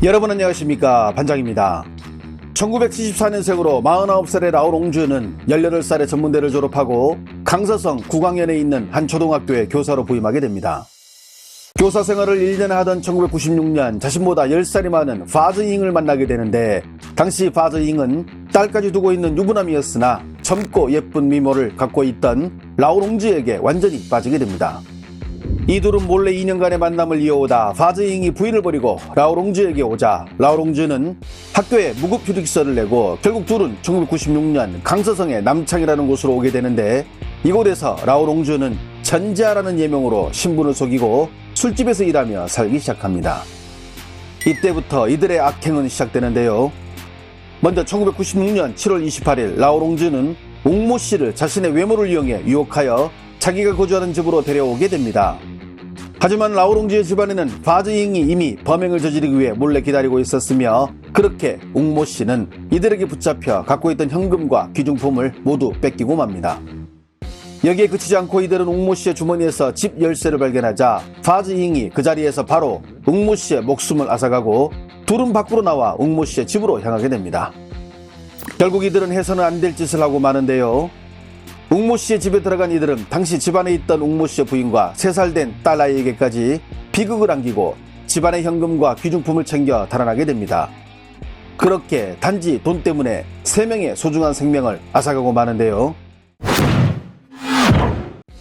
여러분 안녕하십니까, 반장입니다. 1974년생으로 49살의 라오롱주는 18살에 전문대를 졸업하고 강서성 구광현에 있는 한 초등학교에 교사로 부임하게 됩니다. 교사 생활을 1년 하던 1996년 자신보다 10살이 많은 파즈잉을 만나게 되는데, 당시 파즈잉은 딸까지 두고 있는 유부남이었으나 젊고 예쁜 미모를 갖고 있던 라오롱주에게 완전히 빠지게 됩니다. 이 둘은 몰래 2년간의 만남을 이어오다 파즈잉이 부인을 버리고 라오롱주에게 오자 라오롱주는 학교에 무급휴직서를 내고 결국 둘은 1996년 강서성의 남창이라는 곳으로 오게 되는데, 이곳에서 라오롱주는 전지아라는 예명으로 신분을 속이고 술집에서 일하며 살기 시작합니다. 이때부터 이들의 악행은 시작되는데요. 먼저 1996년 7월 28일 라오롱주는 웅모 씨를 자신의 외모를 이용해 유혹하여 자기가 거주하는 집으로 데려오게 됩니다. 하지만 라오롱주의 집안에는 파즈잉이 이미 범행을 저지르기 위해 몰래 기다리고 있었으며, 그렇게 웅모 씨는 이들에게 붙잡혀 갖고 있던 현금과 귀중품을 모두 뺏기고 맙니다. 여기에 그치지 않고 이들은 웅모 씨의 주머니에서 집 열쇠를 발견하자 파즈잉이 그 자리에서 바로 웅모 씨의 목숨을 앗아가고 둘은 밖으로 나와 웅모 씨의 집으로 향하게 됩니다. 결국 이들은 해서는 안 될 짓을 하고 마는데요. 웅모 씨의 집에 들어간 이들은 당시 집안에 있던 웅모 씨의 부인과 3살 된 딸아이에게까지 비극을 안기고 집안의 현금과 귀중품을 챙겨 달아나게 됩니다. 그렇게 단지 돈 때문에 3명의 소중한 생명을 앗아가고 마는데요.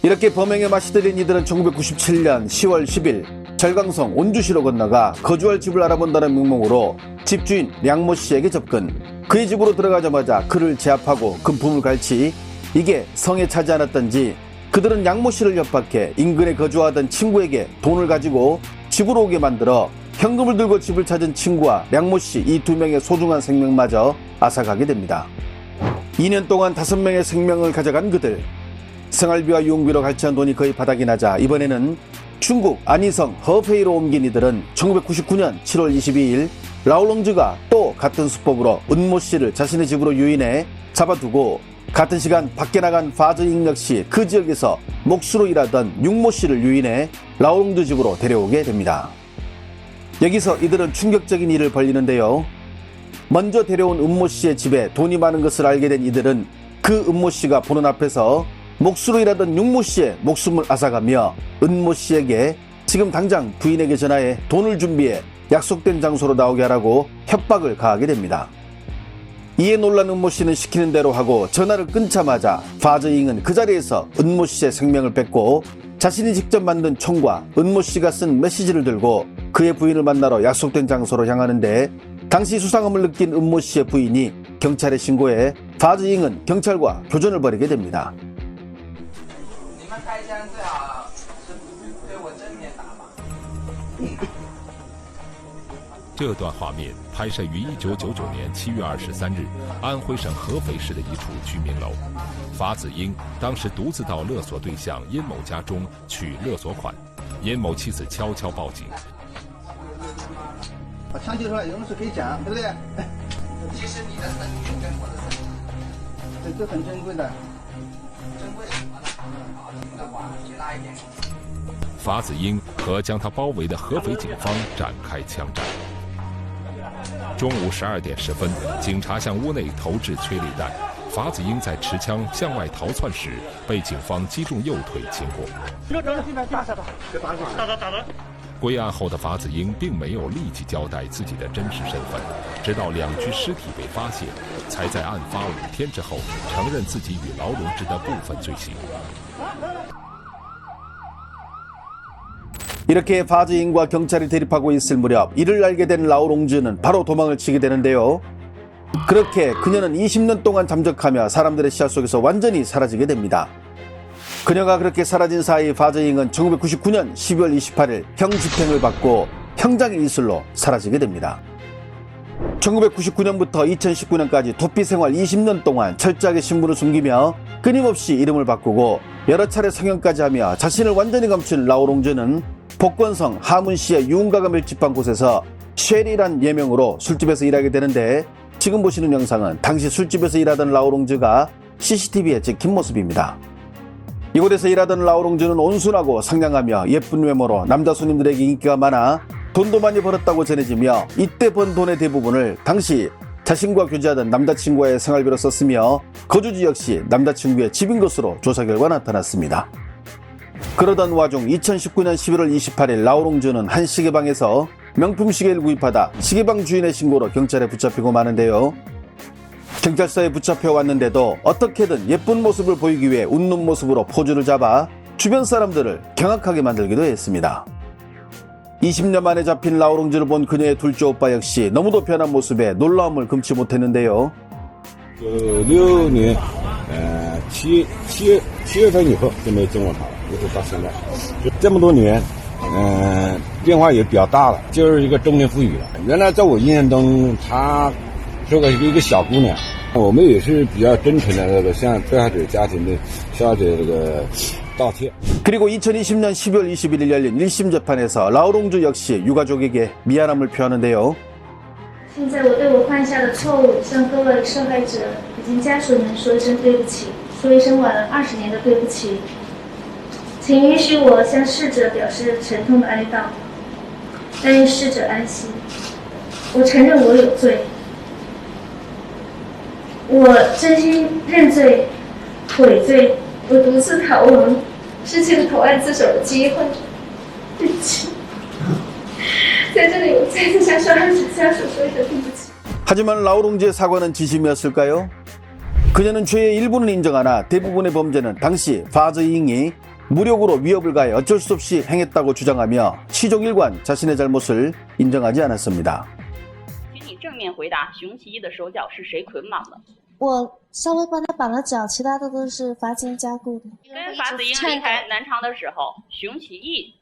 이렇게 범행에 맛이 들린 이들은 1997년 10월 10일 절강성 온주시로 건너가 거주할 집을 알아본다는 명목으로 집주인 량모 씨에게 접근. 그의 집으로 들어가자마자 그를 제압하고 금품을 갈취. 이게 성에 차지 않았던지 그들은 량모 씨를 협박해 인근에 거주하던 친구에게 돈을 가지고 집으로 오게 만들어 현금을 들고 집을 찾은 친구와 량모 씨 이 2명의 소중한 생명마저 앗아가게 됩니다. 2년 동안 5명의 생명을 가져간 그들. 생활비와 유흥비로 갈취한 돈이 거의 바닥이 나자 이번에는 중국 안희성 허페이로 옮긴 이들은 1999년 7월 22일 라오롱주가 또 같은 수법으로 은모 씨를 자신의 집으로 유인해 잡아두고, 같은 시간 밖에 나간 파즈잉 역시 그 지역에서 목수로 일하던 융모 씨를 유인해 라오롱주 집으로 데려오게 됩니다. 여기서 이들은 충격적인 일을 벌이는데요. 먼저 데려온 은모 씨의 집에 돈이 많은 것을 알게 된 이들은 그 은모 씨가 보는 앞에서 목수로 일하던 융모 씨의 목숨을 앗아가며 은모 씨에게 지금 당장 부인에게 전화해 돈을 준비해 약속된 장소로 나오게 하라고 협박을 가하게 됩니다. 이에 놀란 은모 씨는 시키는 대로 하고 전화를 끊자마자 파즈잉은 그 자리에서 은모 씨의 생명을 뺏고 자신이 직접 만든 총과 은모 씨가 쓴 메시지를 들고 그의 부인을 만나러 약속된 장소로 향하는데, 당시 수상함을 느낀 은모 씨의 부인이 경찰에 신고해 파즈잉은 경찰과 교전을 벌이게 됩니다. 这段画面拍摄于1999年7月23日，安徽省合肥市的一处居民楼。法子英当时独自到勒索对象殷某家中取勒索款，殷某妻子悄悄报警。把枪取出来，有东西可以讲，对不对？其实你的身份跟我的身份，这很珍贵的。珍贵什么呢？好，听的话接大一点。法子英和将他包围的合肥警方展开枪战。中午12点10分，警察向屋内投掷催泪弹，法子英在持枪向外逃窜时，被警方击中右腿擒获。归案后的法子英并没有立即交代自己的真实身份，直到2具尸体被发现，才在案发5天之后承认自己与劳荣枝的部分罪行。 이렇게 파즈잉과 경찰이 대립하고 있을 무렵 이를 알게 된 라오롱주는 바로 도망을 치게 되는데요. 그렇게 그녀는 20년 동안 잠적하며 사람들의 시야 속에서 완전히 사라지게 됩니다. 그녀가 그렇게 사라진 사이 파즈잉은 1999년 12월 28일 형집행을 받고 형장의 이슬로 사라지게 됩니다. 1999년부터 2019년까지 도피 생활 20년 동안 철저하게 신분을 숨기며 끊임없이 이름을 바꾸고 여러 차례 성형까지 하며 자신을 완전히 감춘 라오롱주는 복건성 하문시의 유흥가가 밀집한 곳에서 쉐리란 예명으로 술집에서 일하게 되는데, 지금 보시는 영상은 당시 술집에서 일하던 라오롱주가 CCTV에 찍힌 모습입니다. 이곳에서 일하던 라오롱주는 온순하고 상냥하며 예쁜 외모로 남자 손님들에게 인기가 많아 돈도 많이 벌었다고 전해지며 이때 번 돈의 대부분을 당시 자신과 교제하던 남자친구와의 생활비로 썼으며 거주지 역시 남자친구의 집인 것으로 조사 결과 나타났습니다. 그러던 와중 2019년 11월 28일 라오롱주는 한 시계방에서 명품 시계를 구입하다 시계방 주인의 신고로 경찰에 붙잡히고 마는데요. 경찰서에 붙잡혀 왔는데도 어떻게든 예쁜 모습을 보이기 위해 웃는 모습으로 포즈를 잡아 주변 사람들을 경악하게 만들기도 했습니다. 20년 만에 잡힌 라오롱주를 본 그녀의 둘째 오빠 역시 너무도 변한 모습에 놀라움을 금치 못했는데요. 96年，7月份以后就没见过他了，一直到现在，这么多年，变化也比较大了，就是一个中年妇女了。原来在我印象中，她是一个小姑娘，我们也是比较真诚的向被害者家庭的受害者道歉。 그리고 2020년 12월 21일 열린 1심 재판에서 라오롱주 역시 유가족에게 미안함을 표하는데요. 现在我对我犯下的错误向各位受害者以及家属们说一声对不起，说一声晚了20年的对不起。请允许我向逝者表示沉痛的哀悼，但愿逝者安息。我承认我有罪，我真心认罪、悔罪。我独自逃亡，失去了投案自首的机会。对不起。 在这里，我再次向受害者家属说一声对不起。 하지만 라오롱주의 사과는 진심이었을까요? 그녀는 죄의 일부는 인정하나 대부분의 범죄는 당시 파즈잉이 무력으로 위협을 가해 어쩔 수 없이 행했다고 주장하며 시종일관 자신의 잘못을 인정하지 않았습니다. 请你正面回答，熊其一的手脚是谁捆绑的？我稍微帮他绑了脚，其他的都是法警加固的。跟法子英离开南昌的时候，熊其义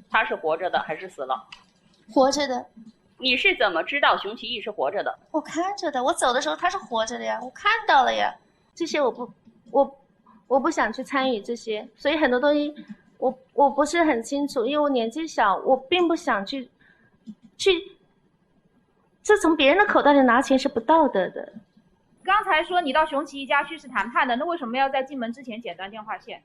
他是活着的还是死了？ 活着的。你是怎么知道熊其义是活着的？我看着的，我走的时候他是活着的呀，我看到了呀。这些我不想去参与这些，所以很多东西我不是很清楚，因为我年纪小，我并不想去，这从别人的口袋里拿钱是不道德的。刚才说你到熊其一家去是谈判的，那为什么要在进门之前剪断电话线？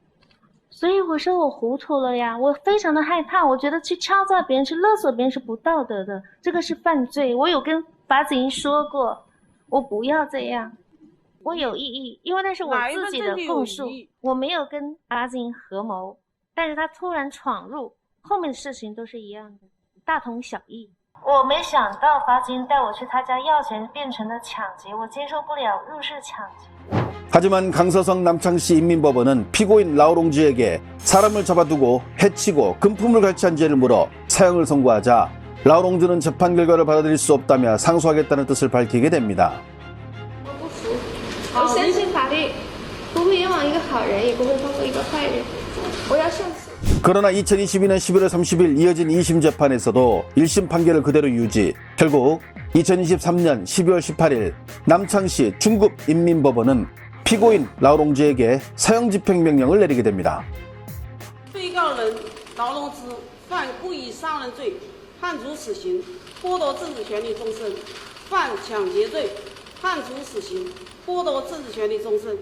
所以我说我糊涂了呀，我非常的害怕，我觉得去敲诈别人、去勒索别人是不道德的，这个是犯罪。我有跟法子英说过，我不要这样，我有异议，因为那是我自己的供述，我没有跟法子英合谋，但是他突然闯入，后面的事情都是一样的，大同小异。我没想到法子英带我去他家要钱变成了抢劫，我接受不了入室抢劫。 하지만 강서성 남창시 인민법원은 피고인 라오롱주에게 사람을 잡아두고 해치고 금품을 갈취한 죄를 물어 사형을 선고하자 라오롱주는 재판 결과를 받아들일 수 없다며 상소하겠다는 뜻을 밝히게 됩니다. 我不服，我相信法律不会冤枉一个好人，也不会放过一个坏人。我要胜诉。 그러나 2022년 11월 30일 이어진 2심 재판에서도 1심 판결을 그대로 유지. 결국 2023년 12월 18일 남창시 중급인민법원은 피고인 라오롱주에게 사형 집행명령을 내리게 됩니다. 被告人劳荣枝犯故意杀人罪，判处死刑，剥夺自治权利终身；犯抢劫罪，判处死刑，剥夺自治权利终身。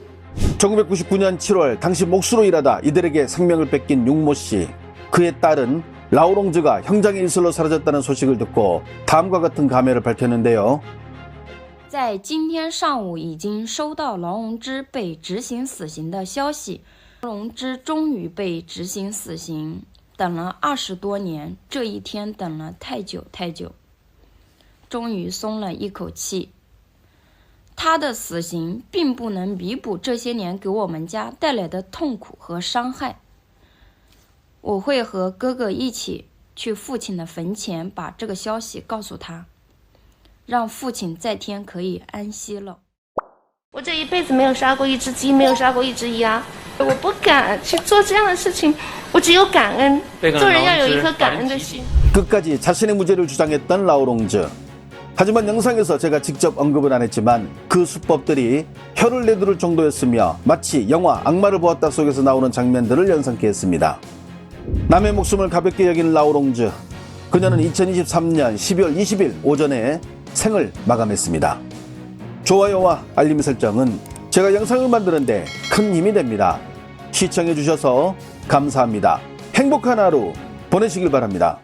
1999년 7월 당시 목수로 일하다 이들에게 생명을 뺏긴 육모 씨. 그의 딸은 라오롱주가 형장의 일설로 사라졌다는 소식을 듣고 다음과 같은 감회를 밝혔는데요. 在今天上午已经收到劳荣枝被执行死刑的消息，劳荣枝终于被执行死刑，等了20多年，这一天等了太久太久，终于松了一口气。他的死刑并不能弥补这些年给我们家带来的痛苦和伤害。我会和哥哥一起去父亲的坟前，把这个消息告诉他。 让父亲在天可以安息了。我这一辈子没有杀过一只鸡，没有杀过一只鸭，我不敢去做这样的事情。我只有感恩，做人要有一颗感恩的心。 끝까지 자신의 무죄를 주장했던 라오롱주. 하지만 영상에서 제가 직접 언급은 안 했지만 그 수법들이 혀를 내두를 정도였으며 마치 영화 악마를 보았다 속에서 나오는 장면들을 연상케 했습니다. 남의 목숨을 가볍게 여긴 라오롱주. 그녀는 2023년 12월 20일 오전에 생을 마감했습니다. 좋아요와 알림 설정은 제가 영상을 만드는데 큰 힘이 됩니다. 시청해주셔서 감사합니다. 행복한 하루 보내시길 바랍니다.